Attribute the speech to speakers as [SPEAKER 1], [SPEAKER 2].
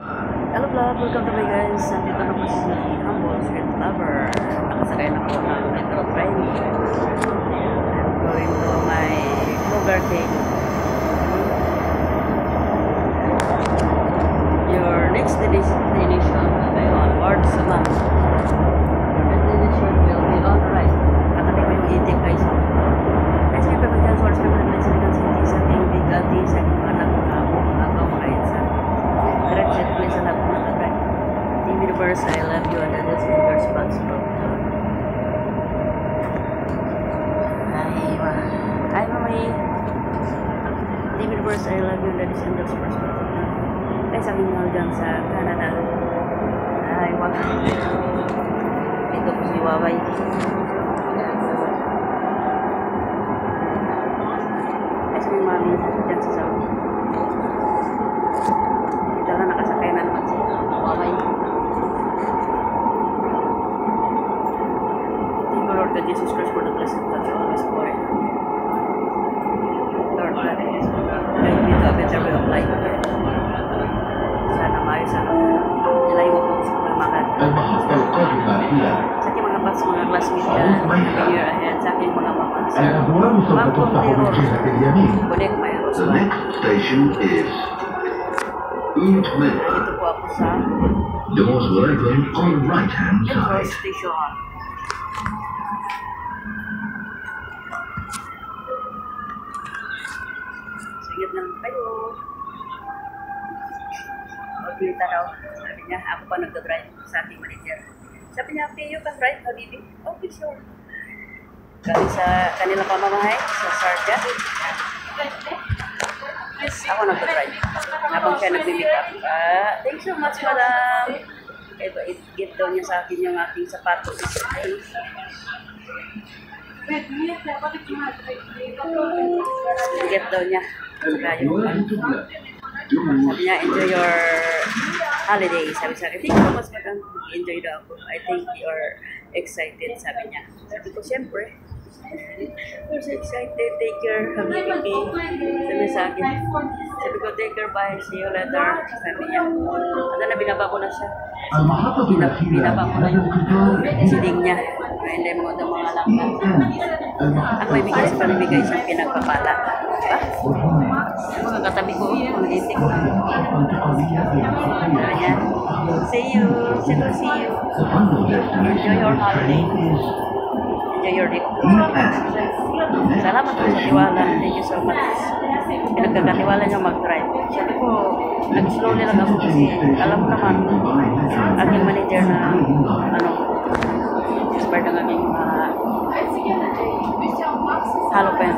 [SPEAKER 1] Hello vlog, welcome to my guys. Nandito na po si Humble Street Lover. Nakasakay na po ng metro train. I'm going to my Lugar King. Your next destination will be on Ward Suman. Your destination will be on right. Katabi ko yung itik guys. Guys, kayo pa mag-dance Ward Suman ng Silicon City sa aking bigati sa aking mga anak na ako mga kahit sa direct set place sa lahat ng nagagay. Team Universe, I love you and that is your responsible. Hi Mami. Team Universe, I love you and that is your responsible. Guys, aking mahal dyan sa Canada. Hi wa. Ito po si Waway. Guys, aking mami dyan sa Saudi. Nakasakay na naman si Waway. Thank you Lord God Jesus Christ for the blessing that you always pour in. Lord God, guide me to a better way of life. Sana maayos ang nilay mo po sa pagmamakad. Sa aking mga pass, mga classmates dyan, happy year ahead. Sa aking mga mama. Ma'am Pontero, connect my house.
[SPEAKER 2] The next station is Eastman.
[SPEAKER 1] Dito po ako sa
[SPEAKER 2] Doors will open on the right-hand
[SPEAKER 1] metro
[SPEAKER 2] side.
[SPEAKER 1] station. Singit na lang kayo. Magpilita raw. Sabi niya, ako pa nagdadrive sa ating manager. Sabi niya, Pio ka drive, Habibi? Okay, sure. Kami sa kanilang pamamahay, sa Sarja. Ako nagdadrive. Habang siya nag-make up. Thanks so much, madam. Kaya i-gift daw niya sa akin yung aking sapatos. I-gift daw niya. Sabi niya, enjoy your holiday. Sabi sa akin, thank you so much, madam. Enjoy daw ako. I think you're excited, sabi niya. Sabi ko, siyempre. I'm so excited. Take care. Habibi. Sabi sa akin. Sabi ko, take care. Bye. See you later. Sabi niya. Ano na, binaba ko na siya. Binaba ko na yung siling niya. Hindi mo ng mga langkat. Ang may bigay sa panibigay siyang pinagpapala. Diba? Yung mga katabi ko, mga itik. Sabi niya, see you. See you. Enjoy your holiday. Enjoy your day. Salamat po sa tiwala. Thank you so much. Pinagkakatiwala niyo mag-drive. Sabi ko, nag-slowly lang ako kasi alam mo naman, aking manager na expert ng aking halopen.